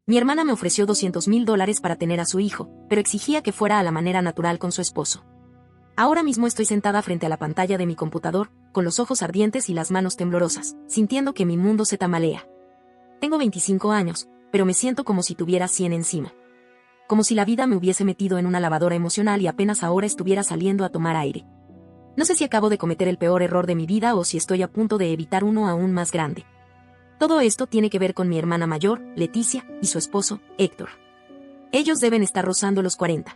Mi hermana me ofreció $200,000 para tener a su hijo, pero exigía que fuera a la manera natural con su esposo. Ahora mismo estoy sentada frente a la pantalla de mi computador, con los ojos ardientes y las manos temblorosas, sintiendo que mi mundo se tambalea. Tengo 25 años, pero me siento como si tuviera 100 encima. Como si la vida me hubiese metido en una lavadora emocional y apenas ahora estuviera saliendo a tomar aire. No sé si acabo de cometer el peor error de mi vida o si estoy a punto de evitar uno aún más grande. Todo esto tiene que ver con mi hermana mayor, Leticia, y su esposo, Héctor. Ellos deben estar rozando los 40.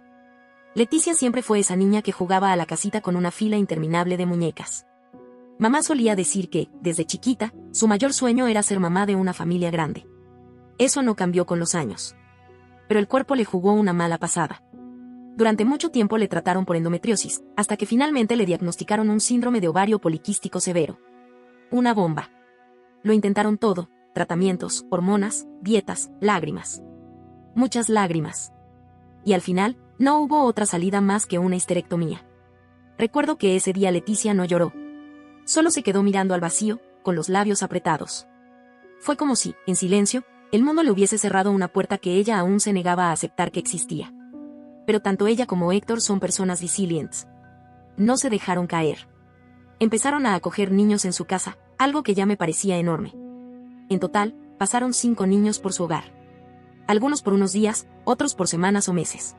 Leticia siempre fue esa niña que jugaba a la casita con una fila interminable de muñecas. Mamá solía decir que, desde chiquita, su mayor sueño era ser mamá de una familia grande. Eso no cambió con los años. Pero el cuerpo le jugó una mala pasada. Durante mucho tiempo le trataron por endometriosis, hasta que finalmente le diagnosticaron un síndrome de ovario poliquístico severo. Una bomba. Lo intentaron todo: tratamientos, hormonas, dietas, lágrimas. Muchas lágrimas. Y al final, no hubo otra salida más que una histerectomía. Recuerdo que ese día Leticia no lloró. Solo se quedó mirando al vacío, con los labios apretados. Fue como si, en silencio, el mundo le hubiese cerrado una puerta que ella aún se negaba a aceptar que existía. Pero tanto ella como Héctor son personas resilientes. No se dejaron caer. Empezaron a acoger niños en su casa, algo que ya me parecía enorme. En total, pasaron 5 niños por su hogar. Algunos por unos días, otros por semanas o meses.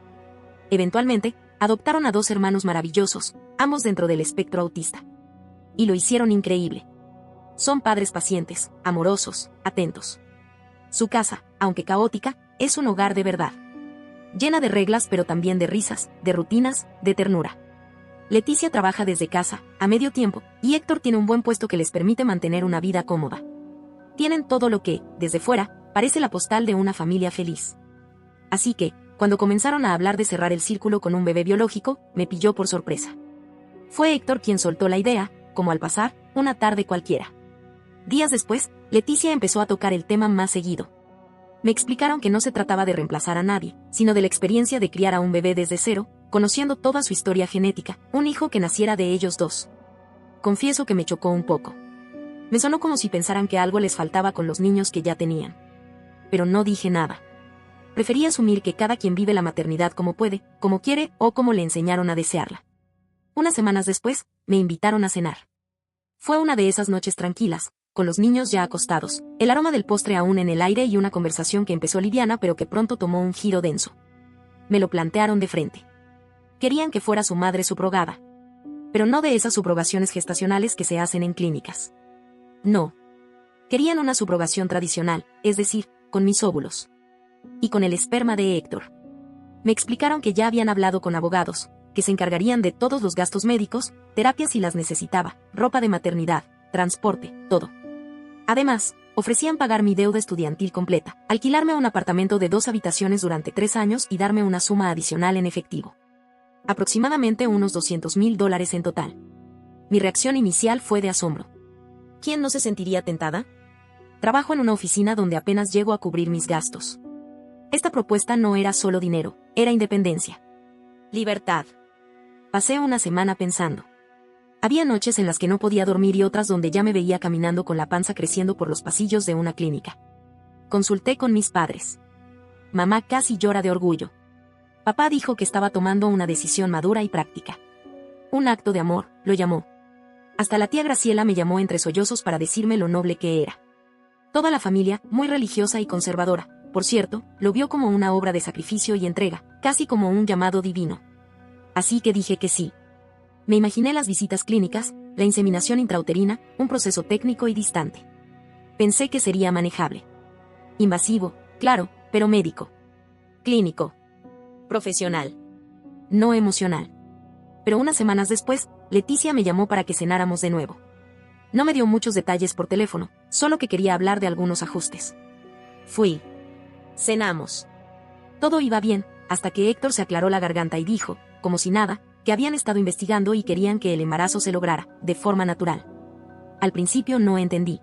Eventualmente, adoptaron a 2 hermanos maravillosos, ambos dentro del espectro autista. Y lo hicieron increíble. Son padres pacientes, amorosos, atentos. Su casa, aunque caótica, es un hogar de verdad. Llena de reglas pero también de risas, de rutinas, de ternura. Leticia trabaja desde casa, a medio tiempo, y Héctor tiene un buen puesto que les permite mantener una vida cómoda. Tienen todo lo que, desde fuera, parece la postal de una familia feliz. Así que, cuando comenzaron a hablar de cerrar el círculo con un bebé biológico, me pilló por sorpresa. Fue Héctor quien soltó la idea, como al pasar, una tarde cualquiera. Días después, Leticia empezó a tocar el tema más seguido. Me explicaron que no se trataba de reemplazar a nadie, sino de la experiencia de criar a un bebé desde cero, conociendo toda su historia genética, un hijo que naciera de ellos dos. Confieso que me chocó un poco. Me sonó como si pensaran que algo les faltaba con los niños que ya tenían. Pero no dije nada. Preferí asumir que cada quien vive la maternidad como puede, como quiere o como le enseñaron a desearla. Unas semanas después, me invitaron a cenar. Fue una de esas noches tranquilas, con los niños ya acostados, el aroma del postre aún en el aire y una conversación que empezó liviana pero que pronto tomó un giro denso. Me lo plantearon de frente. Querían que fuera su madre subrogada. Pero no de esas subrogaciones gestacionales que se hacen en clínicas. No. Querían una subrogación tradicional, es decir, con mis óvulos. Y con el esperma de Héctor. Me explicaron que ya habían hablado con abogados, que se encargarían de todos los gastos médicos, terapias si las necesitaba, ropa de maternidad, transporte, todo. Además, ofrecían pagar mi deuda estudiantil completa, alquilarme un apartamento de 2 habitaciones durante 3 años y darme una suma adicional en efectivo. Aproximadamente unos $200,000 en total. Mi reacción inicial fue de asombro. ¿Quién no se sentiría tentada? Trabajo en una oficina donde apenas llego a cubrir mis gastos. Esta propuesta no era solo dinero, era independencia. Libertad. Pasé una semana pensando. Había noches en las que no podía dormir y otras donde ya me veía caminando con la panza creciendo por los pasillos de una clínica. Consulté con mis padres. Mamá casi llora de orgullo. Papá dijo que estaba tomando una decisión madura y práctica. Un acto de amor, lo llamó. Hasta la tía Graciela me llamó entre sollozos para decirme lo noble que era. Toda la familia, muy religiosa y conservadora, por cierto, lo vio como una obra de sacrificio y entrega, casi como un llamado divino. Así que dije que sí. Me imaginé las visitas clínicas, la inseminación intrauterina, un proceso técnico y distante. Pensé que sería manejable. Invasivo, claro, pero médico. Clínico. Profesional. No emocional. Pero unas semanas después, Leticia me llamó para que cenáramos de nuevo. No me dio muchos detalles por teléfono, solo que quería hablar de algunos ajustes. Fui. Cenamos. Todo iba bien, hasta que Héctor se aclaró la garganta y dijo, como si nada, que habían estado investigando y querían que el embarazo se lograra, de forma natural. Al principio no entendí.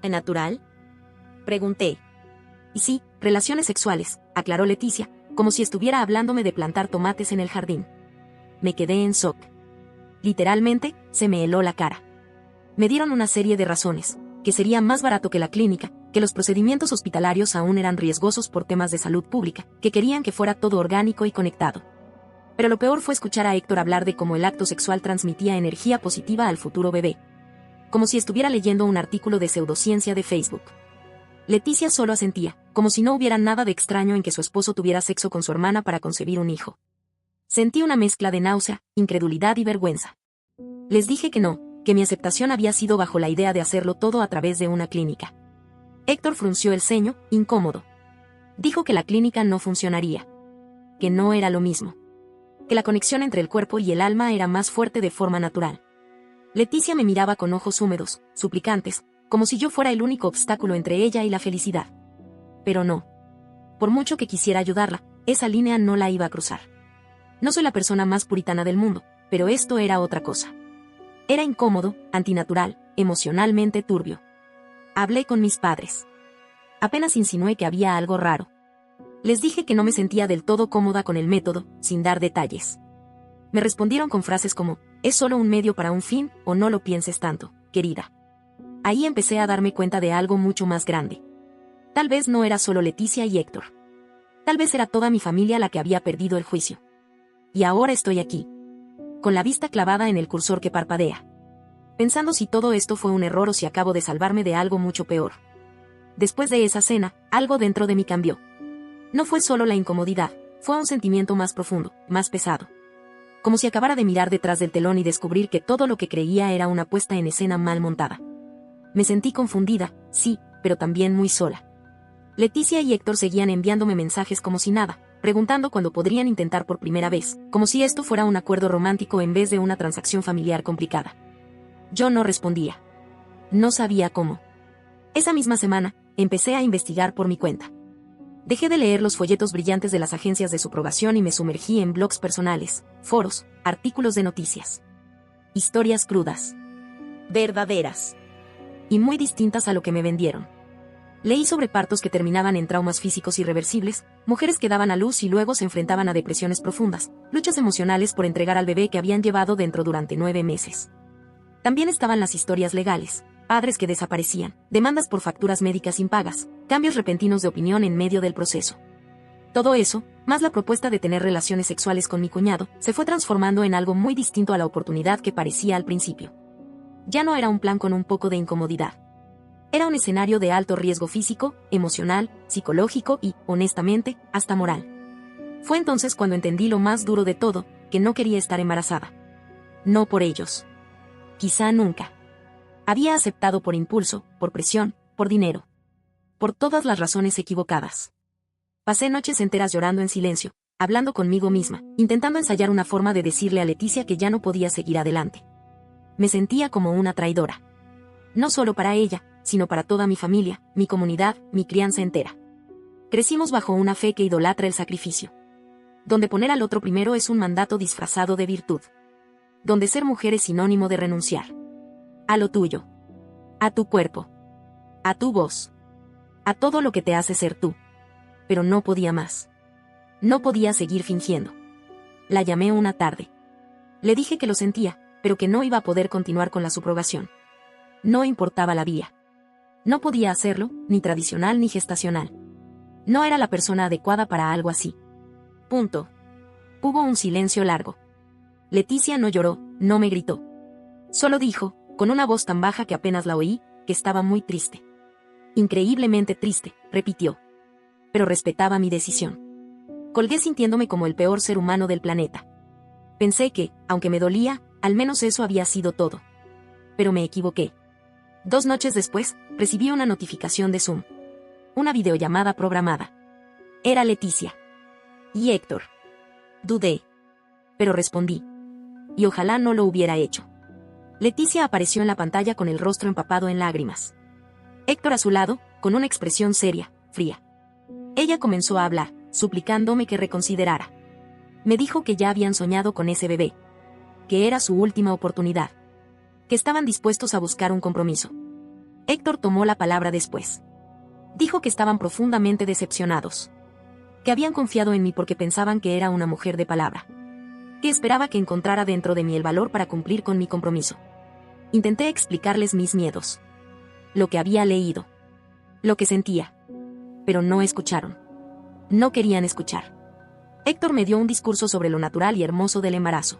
¿En natural? Pregunté. Y sí, relaciones sexuales, aclaró Leticia, como si estuviera hablándome de plantar tomates en el jardín. Me quedé en shock. Literalmente, se me heló la cara. Me dieron una serie de razones, que sería más barato que la clínica, que los procedimientos hospitalarios aún eran riesgosos por temas de salud pública, que querían que fuera todo orgánico y conectado. Pero lo peor fue escuchar a Héctor hablar de cómo el acto sexual transmitía energía positiva al futuro bebé. Como si estuviera leyendo un artículo de pseudociencia de Facebook. Leticia solo asentía, como si no hubiera nada de extraño en que su esposo tuviera sexo con su hermana para concebir un hijo. Sentí una mezcla de náusea, incredulidad y vergüenza. Les dije que no, que mi aceptación había sido bajo la idea de hacerlo todo a través de una clínica. Héctor frunció el ceño, incómodo. Dijo que la clínica no funcionaría. Que no era lo mismo. Que la conexión entre el cuerpo y el alma era más fuerte de forma natural. Leticia me miraba con ojos húmedos, suplicantes, como si yo fuera el único obstáculo entre ella y la felicidad. Pero no. Por mucho que quisiera ayudarla, esa línea no la iba a cruzar. No soy la persona más puritana del mundo, pero esto era otra cosa. Era incómodo, antinatural, emocionalmente turbio. Hablé con mis padres. Apenas insinué que había algo raro. Les dije que no me sentía del todo cómoda con el método, sin dar detalles. Me respondieron con frases como, es solo un medio para un fin, o no lo pienses tanto, querida. Ahí empecé a darme cuenta de algo mucho más grande. Tal vez no era solo Leticia y Héctor. Tal vez era toda mi familia la que había perdido el juicio. Y ahora estoy aquí. Con la vista clavada en el cursor que parpadea. Pensando si todo esto fue un error o si acabo de salvarme de algo mucho peor. Después de esa cena, algo dentro de mí cambió. No fue solo la incomodidad, fue un sentimiento más profundo, más pesado. Como si acabara de mirar detrás del telón y descubrir que todo lo que creía era una puesta en escena mal montada. Me sentí confundida, sí, pero también muy sola. Leticia y Héctor seguían enviándome mensajes como si nada, preguntando cuándo podrían intentar por primera vez, como si esto fuera un acuerdo romántico en vez de una transacción familiar complicada. Yo no respondía. No sabía cómo. Esa misma semana, empecé a investigar por mi cuenta. Dejé de leer los folletos brillantes de las agencias de subrogación y me sumergí en blogs personales, foros, artículos de noticias. Historias crudas. Verdaderas. Y muy distintas a lo que me vendieron. Leí sobre partos que terminaban en traumas físicos irreversibles, mujeres que daban a luz y luego se enfrentaban a depresiones profundas, luchas emocionales por entregar al bebé que habían llevado dentro durante 9 meses. También estaban las historias legales, padres que desaparecían, demandas por facturas médicas impagas, cambios repentinos de opinión en medio del proceso. Todo eso, más la propuesta de tener relaciones sexuales con mi cuñado, se fue transformando en algo muy distinto a la oportunidad que parecía al principio. Ya no era un plan con un poco de incomodidad. Era un escenario de alto riesgo físico, emocional, psicológico y, honestamente, hasta moral. Fue entonces cuando entendí lo más duro de todo, que no quería estar embarazada. No por ellos. Quizá nunca. Había aceptado por impulso, por presión, por dinero. Por todas las razones equivocadas. Pasé noches enteras llorando en silencio, hablando conmigo misma, intentando ensayar una forma de decirle a Leticia que ya no podía seguir adelante. Me sentía como una traidora. No solo para ella, sino para toda mi familia, mi comunidad, mi crianza entera. Crecimos bajo una fe que idolatra el sacrificio. Donde poner al otro primero es un mandato disfrazado de virtud. Donde ser mujer es sinónimo de renunciar. A lo tuyo. A tu cuerpo. A tu voz. A todo lo que te hace ser tú. Pero no podía más. No podía seguir fingiendo. La llamé una tarde. Le dije que lo sentía, pero que no iba a poder continuar con la subrogación. No importaba la vía. No podía hacerlo, ni tradicional ni gestacional. No era la persona adecuada para algo así. Punto. Hubo un silencio largo. Leticia no lloró, no me gritó. Solo dijo, con una voz tan baja que apenas la oí, que estaba muy triste. Increíblemente triste, repitió. Pero respetaba mi decisión. Colgué sintiéndome como el peor ser humano del planeta. Pensé que, aunque me dolía, al menos eso había sido todo. Pero me equivoqué. 2 noches después, recibí una notificación de Zoom. Una videollamada programada. Era Leticia. Y Héctor. Dudé. Pero respondí. Y ojalá no lo hubiera hecho. Leticia apareció en la pantalla con el rostro empapado en lágrimas. Héctor a su lado, con una expresión seria, fría. Ella comenzó a hablar, suplicándome que reconsiderara. Me dijo que ya habían soñado con ese bebé. Que era su última oportunidad. Que estaban dispuestos a buscar un compromiso. Héctor tomó la palabra después. Dijo que estaban profundamente decepcionados. Que habían confiado en mí porque pensaban que era una mujer de palabra. Que esperaba que encontrara dentro de mí el valor para cumplir con mi compromiso. Intenté explicarles mis miedos. Lo que había leído. lo que sentía. Pero no escucharon. No querían escuchar. Héctor me dio un discurso sobre lo natural y hermoso del embarazo.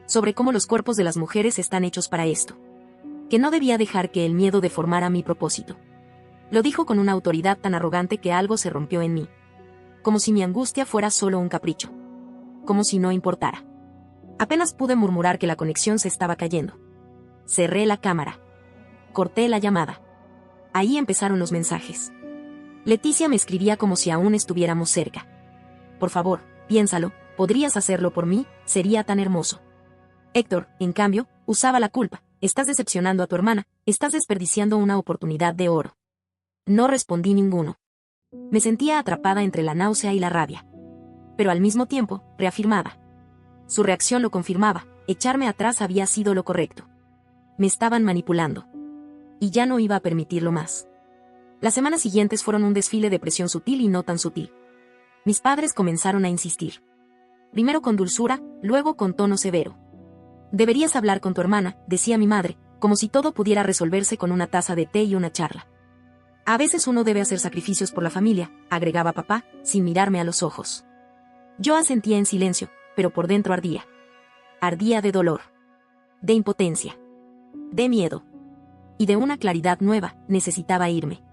Sobre cómo los cuerpos de las mujeres están hechos para esto. Que no debía dejar que el miedo deformara mi propósito. Lo dijo con una autoridad tan arrogante que algo se rompió en mí. Como si mi angustia fuera solo un capricho. Como si no importara. Apenas pude murmurar que la conexión se estaba cayendo. Cerré la cámara. Corté la llamada. Ahí empezaron los mensajes. Leticia me escribía como si aún estuviéramos cerca. Por favor, piénsalo, podrías hacerlo por mí, sería tan hermoso. Héctor, en cambio, usaba la culpa. Estás decepcionando a tu hermana, estás desperdiciando una oportunidad de oro. No respondí ninguno. Me sentía atrapada entre la náusea y la rabia. Pero al mismo tiempo, reafirmada. Su reacción lo confirmaba, echarme atrás había sido lo correcto. Me estaban manipulando. Y ya no iba a permitirlo más. Las semanas siguientes fueron un desfile de presión sutil y no tan sutil. Mis padres comenzaron a insistir. Primero con dulzura, luego con tono severo. Deberías hablar con tu hermana, decía mi madre, como si todo pudiera resolverse con una taza de té y una charla. A veces uno debe hacer sacrificios por la familia, agregaba papá, sin mirarme a los ojos. Yo asentía en silencio, pero por dentro ardía. Ardía de dolor. De impotencia. De miedo. Y de una claridad nueva, necesitaba irme.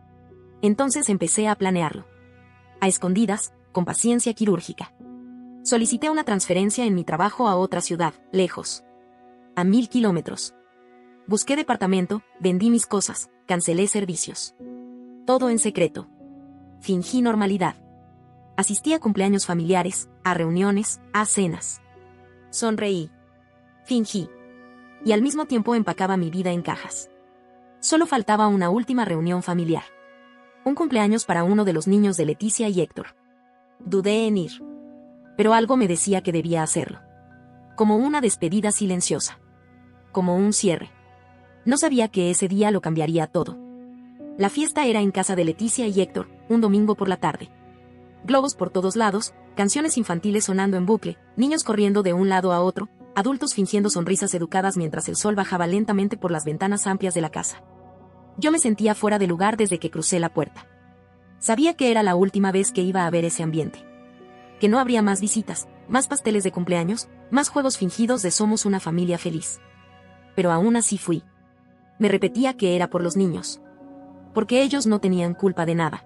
Entonces empecé a planearlo. A escondidas, con paciencia quirúrgica. Solicité una transferencia en mi trabajo a otra ciudad, lejos. A 1000 kilómetros. Busqué departamento, vendí mis cosas, cancelé servicios. Todo en secreto. Fingí normalidad. Asistí a cumpleaños familiares, a reuniones, a cenas. Sonreí. Fingí. Y al mismo tiempo empacaba mi vida en cajas. Solo faltaba una última reunión familiar. Un cumpleaños para uno de los niños de Leticia y Héctor. Dudé en ir. Pero algo me decía que debía hacerlo. Como una despedida silenciosa. Como un cierre. No sabía que ese día lo cambiaría todo. La fiesta era en casa de Leticia y Héctor, un domingo por la tarde. Globos por todos lados, canciones infantiles sonando en bucle, niños corriendo de un lado a otro, adultos fingiendo sonrisas educadas mientras el sol bajaba lentamente por las ventanas amplias de la casa. Yo me sentía fuera de lugar desde que crucé la puerta. Sabía que era la última vez que iba a ver ese ambiente. Que no habría más visitas, más pasteles de cumpleaños, más juegos fingidos de somos una familia feliz. Pero aún así fui. Me repetía que era por los niños. Porque ellos no tenían culpa de nada.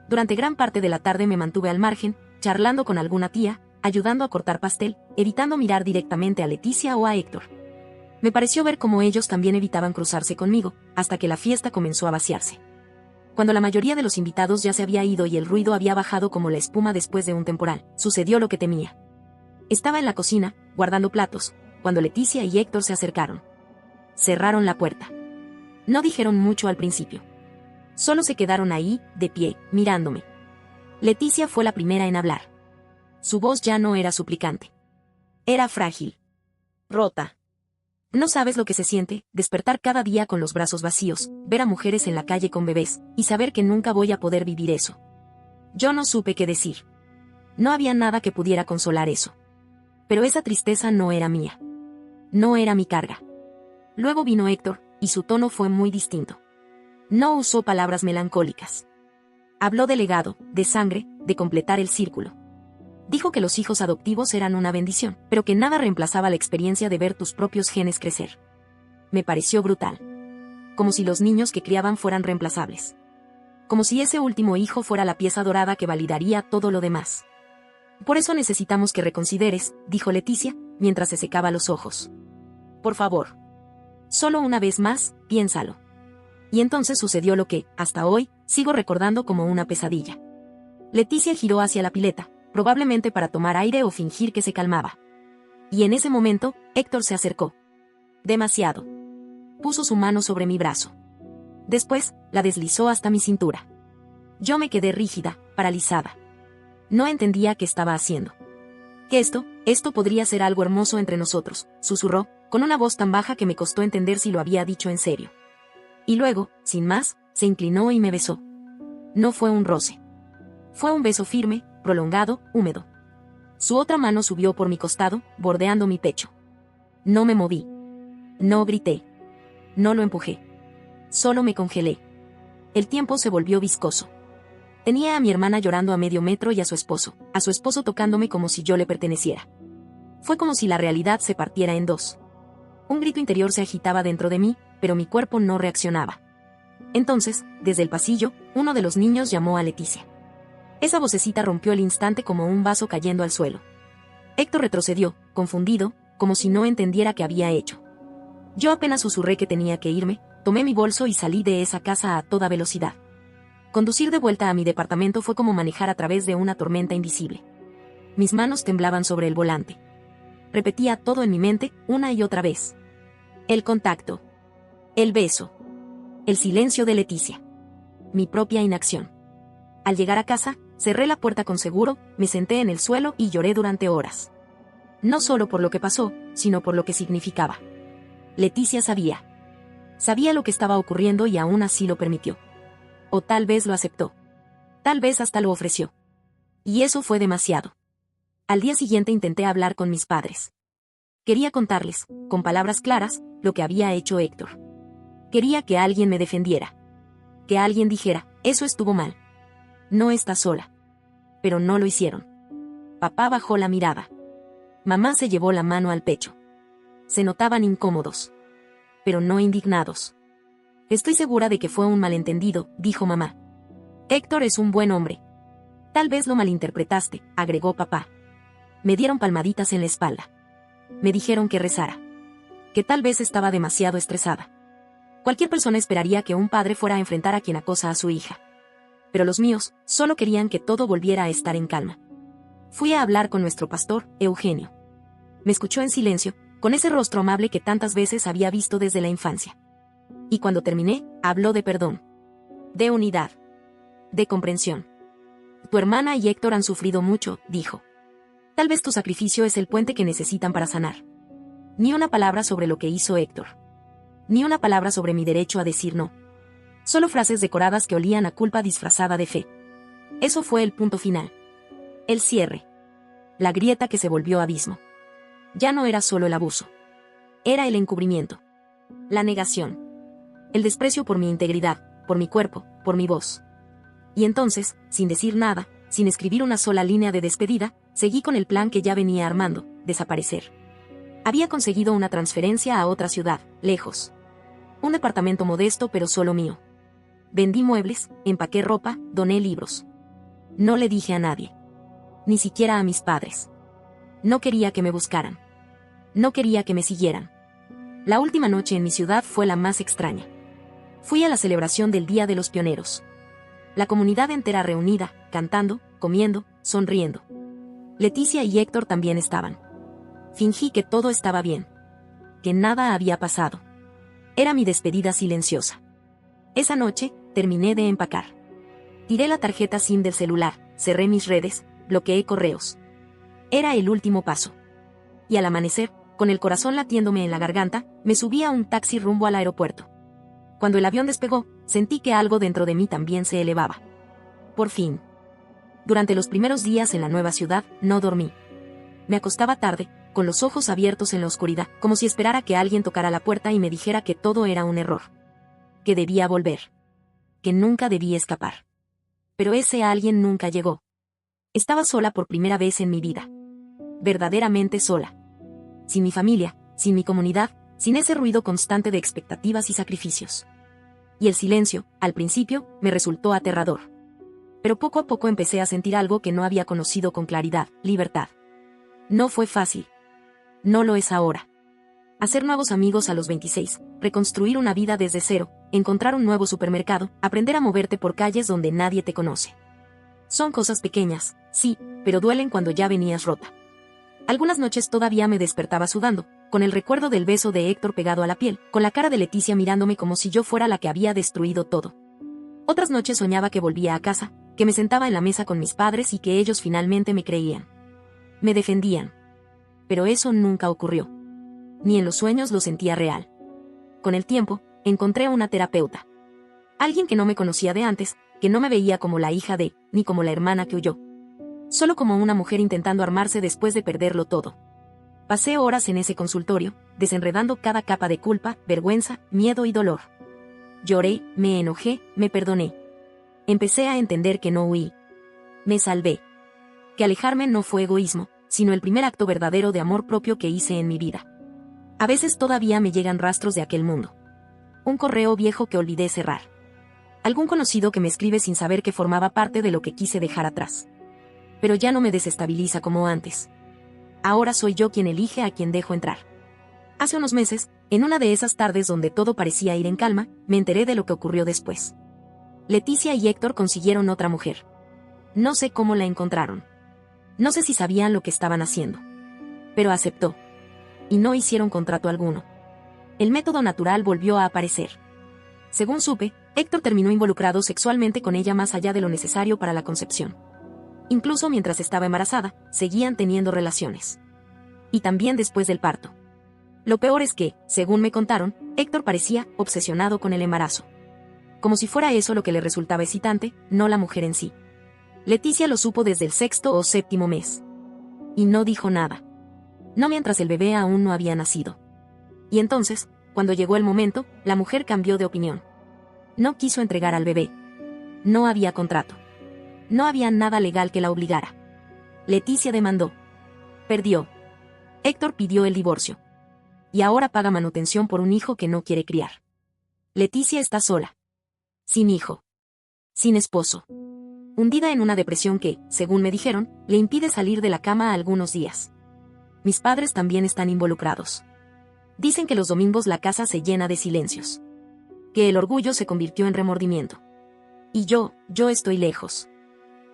Durante gran parte de la tarde me mantuve al margen, charlando con alguna tía, ayudando a cortar pastel, evitando mirar directamente a Leticia o a Héctor. Me pareció ver cómo ellos también evitaban cruzarse conmigo, hasta que la fiesta comenzó a vaciarse. Cuando la mayoría de los invitados ya se había ido y el ruido había bajado como la espuma después de un temporal, sucedió lo que temía. Estaba en la cocina, guardando platos, cuando Leticia y Héctor se acercaron. Cerraron la puerta. No dijeron mucho al principio. Solo se quedaron ahí, de pie, mirándome. Leticia fue la primera en hablar. Su voz ya no era suplicante. Era frágil. Rota. No sabes lo que se siente, despertar cada día con los brazos vacíos, ver a mujeres en la calle con bebés, y saber que nunca voy a poder vivir eso. Yo no supe qué decir. No había nada que pudiera consolar eso. Pero esa tristeza no era mía. No era mi carga. Luego vino Héctor, y su tono fue muy distinto. No usó palabras melancólicas. Habló de legado, de sangre, de completar el círculo. Dijo que los hijos adoptivos eran una bendición, pero que nada reemplazaba la experiencia de ver tus propios genes crecer. Me pareció brutal. Como si los niños que criaban fueran reemplazables. Como si ese último hijo fuera la pieza dorada que validaría todo lo demás. Por eso necesitamos que reconsideres, dijo Leticia, mientras se secaba los ojos. Por favor. Solo una vez más, piénsalo. Y entonces sucedió lo que, hasta hoy, sigo recordando como una pesadilla. Leticia giró hacia la pileta, probablemente para tomar aire o fingir que se calmaba. Y en ese momento, Héctor se acercó. Demasiado. Puso su mano sobre mi brazo. Después, la deslizó hasta mi cintura. Yo me quedé rígida, paralizada. No entendía qué estaba haciendo. Que esto podría ser algo hermoso entre nosotros, susurró, con una voz tan baja que me costó entender si lo había dicho en serio. Y luego, sin más, se inclinó y me besó. No fue un roce. Fue un beso firme, prolongado, húmedo. Su otra mano subió por mi costado, bordeando mi pecho. No me moví. No grité. No lo empujé. Solo me congelé. El tiempo se volvió viscoso. Tenía a mi hermana llorando a medio metro y a su esposo tocándome como si yo le perteneciera. Fue como si la realidad se partiera en dos. Un grito interior se agitaba dentro de mí, pero mi cuerpo no reaccionaba. Entonces, desde el pasillo, uno de los niños llamó a Leticia. Esa vocecita rompió el instante como un vaso cayendo al suelo. Héctor retrocedió, confundido, como si no entendiera qué había hecho. Yo apenas susurré que tenía que irme, tomé mi bolso y salí de esa casa a toda velocidad. Conducir de vuelta a mi departamento fue como manejar a través de una tormenta invisible. Mis manos temblaban sobre el volante. Repetía todo en mi mente, una y otra vez. El contacto. El beso. El silencio de Leticia. Mi propia inacción. Al llegar a casa, cerré la puerta con seguro, me senté en el suelo y lloré durante horas. No solo por lo que pasó, sino por lo que significaba. Leticia sabía. Sabía lo que estaba ocurriendo y aún así lo permitió. O tal vez lo aceptó. Tal vez hasta lo ofreció. Y eso fue demasiado. Al día siguiente intenté hablar con mis padres. Quería contarles, con palabras claras, lo que había hecho Héctor. Quería que alguien me defendiera. Que alguien dijera, eso estuvo mal. No estás sola. Pero no lo hicieron. Papá bajó la mirada. Mamá se llevó la mano al pecho. Se notaban incómodos. Pero no indignados. Estoy segura de que fue un malentendido, dijo mamá. Héctor es un buen hombre. Tal vez lo malinterpretaste, agregó papá. Me dieron palmaditas en la espalda. Me dijeron que rezara. Que tal vez estaba demasiado estresada. Cualquier persona esperaría que un padre fuera a enfrentar a quien acosa a su hija. Pero los míos solo querían que todo volviera a estar en calma. Fui a hablar con nuestro pastor, Eugenio. Me escuchó en silencio, con ese rostro amable que tantas veces había visto desde la infancia. Y cuando terminé, habló de perdón. De unidad. De comprensión. Tu hermana y Héctor han sufrido mucho, dijo. Tal vez tu sacrificio es el puente que necesitan para sanar. Ni una palabra sobre lo que hizo Héctor. Ni una palabra sobre mi derecho a decir no. Solo frases decoradas que olían a culpa disfrazada de fe. Eso fue el punto final. El cierre. La grieta que se volvió abismo. Ya no era solo el abuso. Era el encubrimiento. La negación. El desprecio por mi integridad, por mi cuerpo, por mi voz. Y entonces, sin decir nada, sin escribir una sola línea de despedida, seguí con el plan que ya venía armando, desaparecer. Había conseguido una transferencia a otra ciudad, lejos. Un departamento modesto pero solo mío. Vendí muebles, empaqué ropa, doné libros. No le dije a nadie. Ni siquiera a mis padres. No quería que me buscaran. No quería que me siguieran. La última noche en mi ciudad fue la más extraña. Fui a la celebración del Día de los Pioneros. La comunidad entera reunida, cantando, comiendo, sonriendo. Leticia y Héctor también estaban. Fingí que todo estaba bien. Que nada había pasado. Era mi despedida silenciosa. Esa noche, terminé de empacar. Tiré la tarjeta SIM del celular, cerré mis redes, bloqueé correos. Era el último paso. Y al amanecer, con el corazón latiéndome en la garganta, me subí a un taxi rumbo al aeropuerto. Cuando el avión despegó, sentí que algo dentro de mí también se elevaba. Por fin. Durante los primeros días en la nueva ciudad, no dormí. Me acostaba tarde, con los ojos abiertos en la oscuridad, como si esperara que alguien tocara la puerta y me dijera que todo era un error. Que debía volver. Que nunca debía escapar. Pero ese alguien nunca llegó. Estaba sola por primera vez en mi vida. Verdaderamente sola. Sin mi familia, sin mi comunidad, sin ese ruido constante de expectativas y sacrificios. Y el silencio, al principio, me resultó aterrador. Pero poco a poco empecé a sentir algo que no había conocido con claridad, libertad. No fue fácil. No lo es ahora. Hacer nuevos amigos a los 26, reconstruir una vida desde cero, encontrar un nuevo supermercado, aprender a moverte por calles donde nadie te conoce. Son cosas pequeñas, sí, pero duelen cuando ya venías rota. Algunas noches todavía me despertaba sudando, con el recuerdo del beso de Héctor pegado a la piel, con la cara de Leticia mirándome como si yo fuera la que había destruido todo. Otras noches soñaba que volvía a casa, que me sentaba en la mesa con mis padres y que ellos finalmente me creían. Me defendían. Pero eso nunca ocurrió. Ni en los sueños lo sentía real. Con el tiempo, encontré una terapeuta. Alguien que no me conocía de antes, que no me veía como la hija de, ni como la hermana que huyó. Solo como una mujer intentando armarse después de perderlo todo. Pasé horas en ese consultorio, desenredando cada capa de culpa, vergüenza, miedo y dolor. lloré, me enojé, me perdoné. Empecé a entender que no huí. Me salvé. Que alejarme no fue egoísmo, sino el primer acto verdadero de amor propio que hice en mi vida. A veces todavía me llegan rastros de aquel mundo. Un correo viejo que olvidé cerrar. Algún conocido que me escribe sin saber que formaba parte de lo que quise dejar atrás. Pero ya no me desestabiliza como antes. Ahora soy yo quien elige a quien dejo entrar. Hace unos meses, en una de esas tardes donde todo parecía ir en calma, me enteré de lo que ocurrió después. Leticia y Héctor consiguieron otra mujer. No sé cómo la encontraron. No sé si sabían lo que estaban haciendo. Pero aceptó. Y no hicieron contrato alguno. El método natural volvió a aparecer. Según supe, Héctor terminó involucrado sexualmente con ella más allá de lo necesario para la concepción. Incluso mientras estaba embarazada, seguían teniendo relaciones. Y también después del parto. Lo peor es que, según me contaron, Héctor parecía obsesionado con el embarazo. Como si fuera eso lo que le resultaba excitante, no la mujer en sí. Leticia lo supo desde el 6º o 7º mes. Y no dijo nada. No mientras el bebé aún no había nacido. Y entonces, cuando llegó el momento, la mujer cambió de opinión. No quiso entregar al bebé. No había contrato. No había nada legal que la obligara. Leticia demandó. Perdió. Héctor pidió el divorcio. Y ahora paga manutención por un hijo que no quiere criar. Leticia está sola. Sin hijo. Sin esposo. Hundida en una depresión que, según me dijeron, le impide salir de la cama algunos días. Mis padres también están involucrados. Dicen que los domingos la casa se llena de silencios. Que el orgullo se convirtió en remordimiento. Y yo estoy lejos.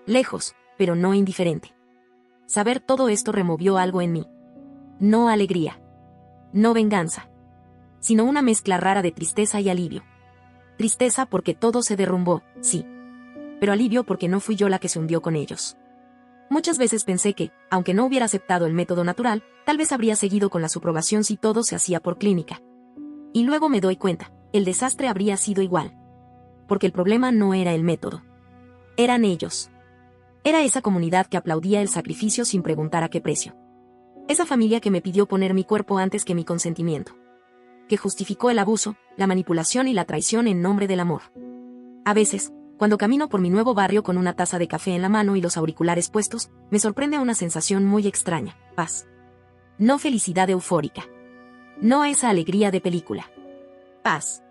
Lejos, pero no indiferente. Saber todo esto removió algo en mí. No alegría. No venganza. Sino una mezcla rara de tristeza y alivio. Tristeza porque todo se derrumbó, sí. Pero alivio porque no fui yo la que se hundió con ellos. Muchas veces pensé que, aunque no hubiera aceptado el método natural, tal vez habría seguido con la subrogación si todo se hacía por clínica. Y luego me doy cuenta, el desastre habría sido igual. Porque el problema no era el método. Eran ellos. Era esa comunidad que aplaudía el sacrificio sin preguntar a qué precio. Esa familia que me pidió poner mi cuerpo antes que mi consentimiento. Que justificó el abuso, la manipulación y la traición en nombre del amor. A veces, cuando camino por mi nuevo barrio con una taza de café en la mano y los auriculares puestos, me sorprende una sensación muy extraña, paz. No felicidad eufórica. No esa alegría de película. Paz.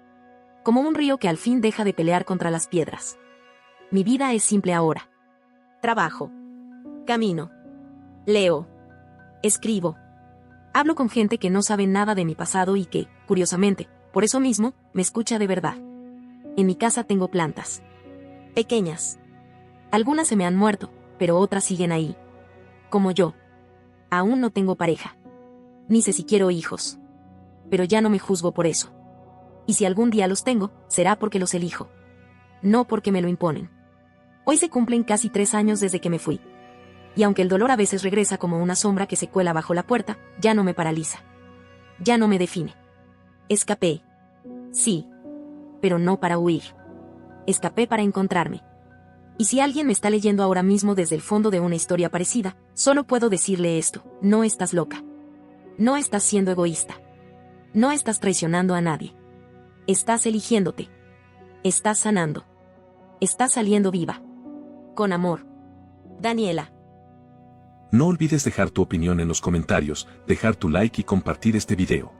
Como un río que al fin deja de pelear contra las piedras. Mi vida es simple ahora. Trabajo. Camino. Leo. Escribo. Hablo con gente que no sabe nada de mi pasado y que, curiosamente, por eso mismo, me escucha de verdad. En mi casa tengo plantas. Pequeñas. Algunas se me han muerto, pero otras siguen ahí. Como yo. Aún no tengo pareja. Ni sé si quiero hijos. Pero ya no me juzgo por eso. Y si algún día los tengo, será porque los elijo. No porque me lo imponen. Hoy se cumplen casi 3 años desde que me fui. Y aunque el dolor a veces regresa como una sombra que se cuela bajo la puerta, ya no me paraliza. Ya no me define. Escapé. Sí. Pero no para huir. Escapé para encontrarme. Y si alguien me está leyendo ahora mismo desde el fondo de una historia parecida, solo puedo decirle esto: no estás loca. No estás siendo egoísta. No estás traicionando a nadie. Estás eligiéndote. Estás sanando. Estás saliendo viva. Con amor. Daniela. No olvides dejar tu opinión en los comentarios, dejar tu like y compartir este video.